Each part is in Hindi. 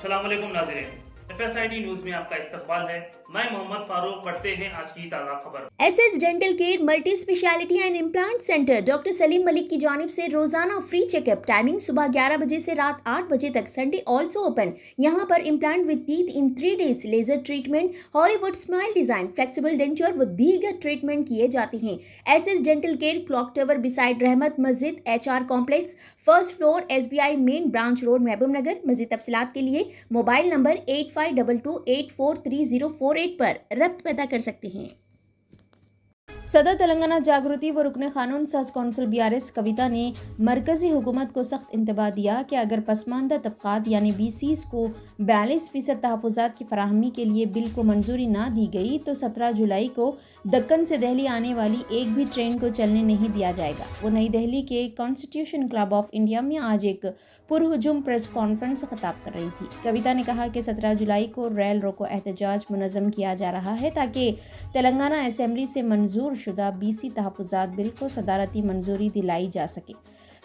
अस्सलाम वालेकुम नाज़रीन, FSID न्यूज में आपका इस्तकबाल है। मैं मोहम्मद फारूक। पढ़ते हैं आज की ताज़ा खबर। SS dental care multi speciality and implant centre doctor Salim Malik की जानिब से रोजाना फ्री चेकअप। टाइमिंग सुबह 11 बजे से रात 8 बजे तक। Sunday also open. यहाँ पर implant with teeth in 3 days, laser treatment, Hollywood smile design, flexible denture व दीगर ट्रीटमेंट किए जाते हैं। SS dental care clock tower beside Rahmat Masjid, HR complex, first floor, SBI main branch road, Mahbubnagar. मज़ीद तफसीलात के लिए मोबाइल नंबर 8522843048 पर रब्त पैदा कर सकते हैं। सदर तेलंगाना जागृति व रुकन कानून साज कौंसिल BRS कविता ने मरकजी हुकूमत को सख्त इंतबाह दिया कि अगर पसमानदा तबकात यानी BCs को 42% तहफ़्फ़ुज़ात की फराहमी के लिए बिल को मंजूरी ना दी गई तो 17 जुलाई को दक्कन से दिल्ली आने वाली एक भी ट्रेन को चलने नहीं दिया जाएगा। वो नई दिल्ली के कॉन्स्टिट्यूशन क्लब ऑफ इंडिया में आज एक पुरहुजुम प्रेस कॉन्फ्रेंस से खिताब कर रही थी। कविता ने कहा कि 17 जुलाई को रेल रोको एहतजाज मुनज़्ज़म किया जा रहा है ताकि तेलंगाना असेंबली से मंजूर शुदा BC तहफ़्फ़ुज़ात बिल को सदारती मंजूरी दिलाई जा सके।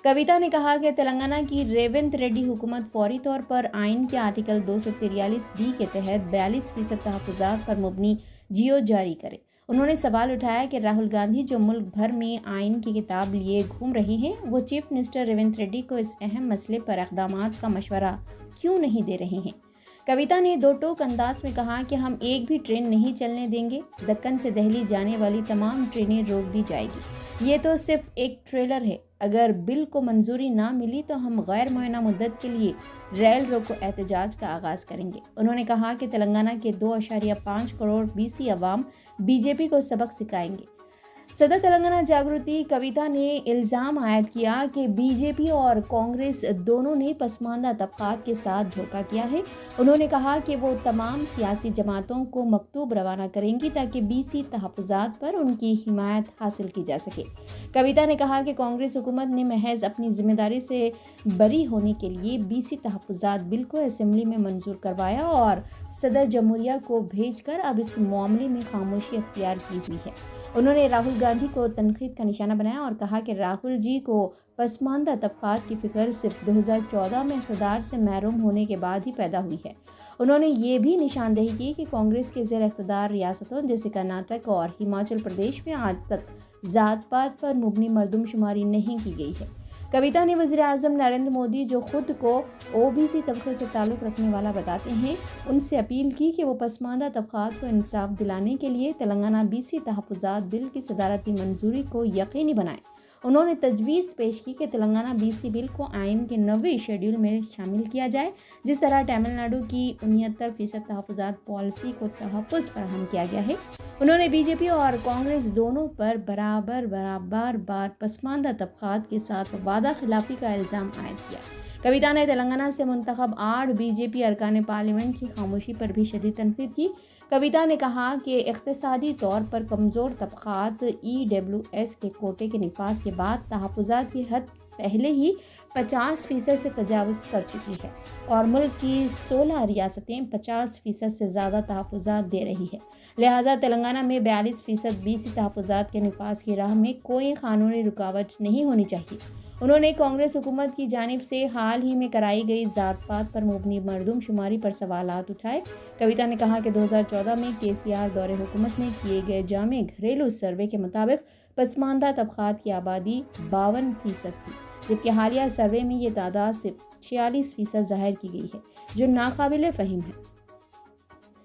कविता ने कहा कि तेलंगाना की रेवंत रेड्डी हुकूमत फौरी तौर पर आइन के आर्टिकल 243D के तहत 42% तहफ़्फ़ुज़ात पर मुबनी जियो जारी करे। उन्होंने सवाल उठाया कि राहुल गांधी जो मुल्क भर में आइन की किताब लिए घूम रहे हैं, वो चीफ मिनिस्टर रेवंत रेड्डी को इस अहम मसले पर इक़दामात का मशवरा क्यों नहीं दे रहे हैं। कविता ने दो टोक अंदाज में कहा कि हम एक भी ट्रेन नहीं चलने देंगे। दक्कन से दिल्ली जाने वाली तमाम ट्रेनें रोक दी जाएगी। ये तो सिर्फ एक ट्रेलर है। अगर बिल को मंजूरी ना मिली तो हम गैर मुअय्यना मुद्दत के लिए रेल रोको एहतजाज का आगाज़ करेंगे। उन्होंने कहा कि तेलंगाना के 2.5 करोड़ BC अवाम BJP को सबक सिखाएंगे। सदर तेलंगाना जागृति कविता ने इल्ज़ाम आयद किया कि BJP और कांग्रेस दोनों ने पसमानदा तबकात के साथ धोखा किया है। उन्होंने कहा कि वो तमाम सियासी जमातों को मकतूब रवाना करेंगी ताकि BC तहफ़्फ़ुज़ात पर उनकी हिमायत हासिल की जा सके। कविता ने कहा कि कांग्रेस हुकूमत ने महज अपनी जिम्मेदारी से बरी होने के लिए BC तहफ़्फ़ुज़ात बिल को असेंबली में मंजूर करवाया और सदर जमहूरिया को भेजकर अब इस मामले में खामोशी अख्तियार की हुई है। उन्होंने राहुल गांधी को तनकीद का निशाना बनाया और कहा कि राहुल जी को पसमानदा तबकात की फ़िक्र सिर्फ 2014 में इक़्तिदार से महरूम होने के बाद ही पैदा हुई है। उन्होंने ये भी निशानदेही की कि कांग्रेस के ज़ेर इक़्तिदार रियासतों जैसे कर्नाटक और हिमाचल प्रदेश में आज तक ज़ात पात पर मुबनी मरदमशुमारी नहीं की गई है। कविता ने वज़ीर आज़म नरेंद्र मोदी जो खुद को OBC तबके से ताल्लुक़ रखने वाला बताते हैं, उनसे अपील की कि वो पसमानदा तबकात को इंसाफ दिलाने के लिए तेलंगाना BC तहफ़्फ़ुज़ात बिल की सदारती मंजूरी को यकीनी बनाएं। उन्होंने तजवीज़ पेश की कि तेलंगाना BC बिल को आइन के 90वें शेड्यूल में शामिल किया जाए, जिस तरह तमिलनाडु की 69% तहफ़्फ़ुज़ात पॉलिसी को तहफ़्फ़ुज़ फराहम किया गया है। उन्होंने BJP और कांग्रेस दोनों पर बार पसमानदा तबकात के साथ वादा खिलाफी का इल्ज़ाम आयद किया। कविता ने तेलंगाना से मुंतखब 8 BJP अरकान पार्लियामेंट की खामोशी पर भी शदीद तनकीद की। कविता ने कहा कि इक़्तिसादी तौर पर कमज़ोर तबकात EWS के कोटे के निफाज के बाद तहफ़्फ़ुज़ात की हद पहले ही 50% से तजावुज़ कर चुकी है और मुल्क की 16 रियासतें 50% से ज़्यादा तहफ़्फ़ुज़ात दे रही है। लिहाजा तेलंगाना में 42% BC तहफ़्फ़ुज़ात के निफाज की राह में कोई कानूनी रुकावट नहीं होनी चाहिए। उन्होंने कांग्रेस हुकूमत की जानिब से हाल ही में कराई गई ज़ात पात पर मुबनी मरदमशुमारी पर सवालात उठाए। कविता ने कहा कि 2014 में KCR दौरे हुकूमत में किए गए जामे घरेलू सर्वे के मुताबिक पसमानदा तबकात की आबादी 52% थी, जबकि हालिया सर्वे में ये तादाद सिर्फ 46% ज़ाहिर की गई है, जो नाकाबिले फ़हीम है।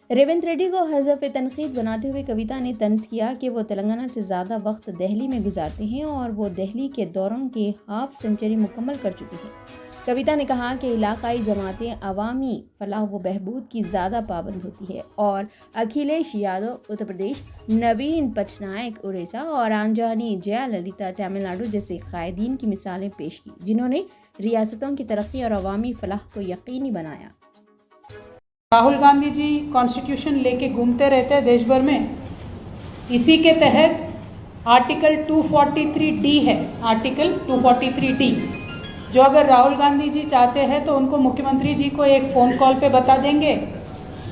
रेवंत रेड्डी को हज़फ तनकीद बनाते हुए कविता ने तंज़ किया कि वो तेलंगाना से ज़्यादा वक्त दिल्ली में गुजारते हैं और वो दिल्ली के दौरों के हाफ सेंचुरी मुकम्मल कर चुकी हैं। कविता ने कहा कि इलाकाई जमातें अवामी फलाह व बहबूद की ज़्यादा पाबंद होती है और अखिलेश यादव उत्तर प्रदेश, नवीन पटनायक उड़ीसा और आंजानी जयललिता तमिलनाडु जैसे कायदीन की मिसालें पेश की, जिन्होंने रियासतों की तरक्की और अवामी फलाह को यकीनी बनाया। राहुल गांधी जी कॉन्स्टिट्यूशन लेके घूमते रहते हैं देश भर में। इसी के तहत आर्टिकल 243D है, आर्टिकल 243D, जो अगर राहुल गांधी जी चाहते हैं तो उनको मुख्यमंत्री जी को एक फ़ोन कॉल पे बता देंगे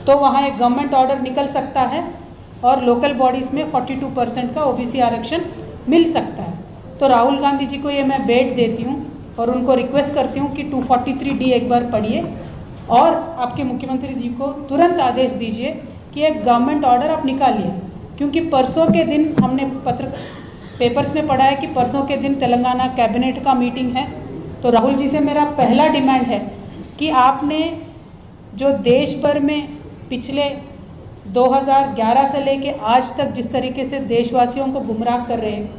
तो वहाँ एक गवर्नमेंट ऑर्डर निकल सकता है और लोकल बॉडीज़ में 42% का OBC आरक्षण मिल सकता है। तो राहुल गांधी जी को ये मैं बेट देती हूँ और उनको रिक्वेस्ट करती हूँ कि 243D एक बार पढ़िए और आपके मुख्यमंत्री जी को तुरंत आदेश दीजिए कि एक गवर्नमेंट ऑर्डर आप निकालिए, क्योंकि परसों के दिन हमने पेपर्स में पढ़ा है कि परसों के दिन तेलंगाना कैबिनेट का मीटिंग है। तो राहुल जी से मेरा पहला डिमांड है कि आपने जो देश भर में पिछले 2011 से लेके आज तक जिस तरीके से देशवासियों को गुमराह कर रहे हैं,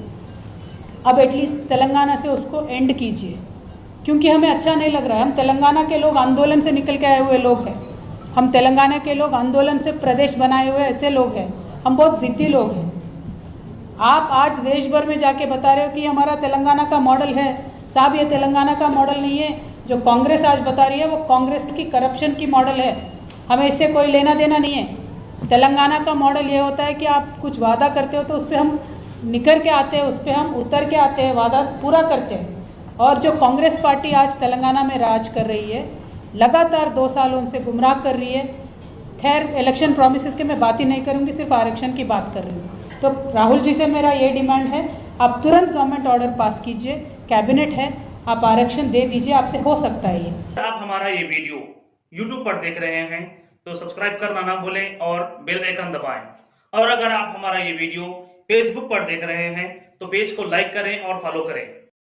अब एटलीस्ट तेलंगाना से उसको एंड कीजिए, क्योंकि हमें अच्छा नहीं लग रहा है। हम तेलंगाना के लोग आंदोलन से निकल के आए हुए लोग हैं, हम तेलंगाना के लोग आंदोलन से प्रदेश बनाए हुए ऐसे लोग हैं, हम बहुत जिद्दी लोग हैं। आप आज देश भर में जाके बता रहे हो कि हमारा तेलंगाना का मॉडल है। साहब, ये तेलंगाना का मॉडल नहीं है। जो कांग्रेस आज बता रही है वो कांग्रेस की करप्शन की मॉडल है, हमें इससे कोई लेना देना नहीं है। तेलंगाना का मॉडल ये होता है कि आप कुछ वादा करते हो तो उस पर हम निकर के आते हैं, उस पर हम उतर के आते हैं, वादा पूरा करते हैं। और जो कांग्रेस पार्टी आज तेलंगाना में राज कर रही है, लगातार 2 सालों से गुमराह कर रही है। खैर, इलेक्शन प्रॉमिसेस के मैं बात ही नहीं करूंगी, सिर्फ आरक्षण की बात कर रही हूँ। तो राहुल जी से मेरा ये डिमांड है, आप तुरंत गवर्नमेंट ऑर्डर पास कीजिए, कैबिनेट है, आप आरक्षण दे दीजिए, आपसे हो सकता है ये। आप हमारा ये वीडियो YouTube पर देख रहे हैं तो सब्सक्राइब करना ना भूलें और बेल आइकन दबाएं। और अगर आप हमारा ये वीडियो Facebook पर देख रहे हैं तो पेज को लाइक करें और फॉलो करें।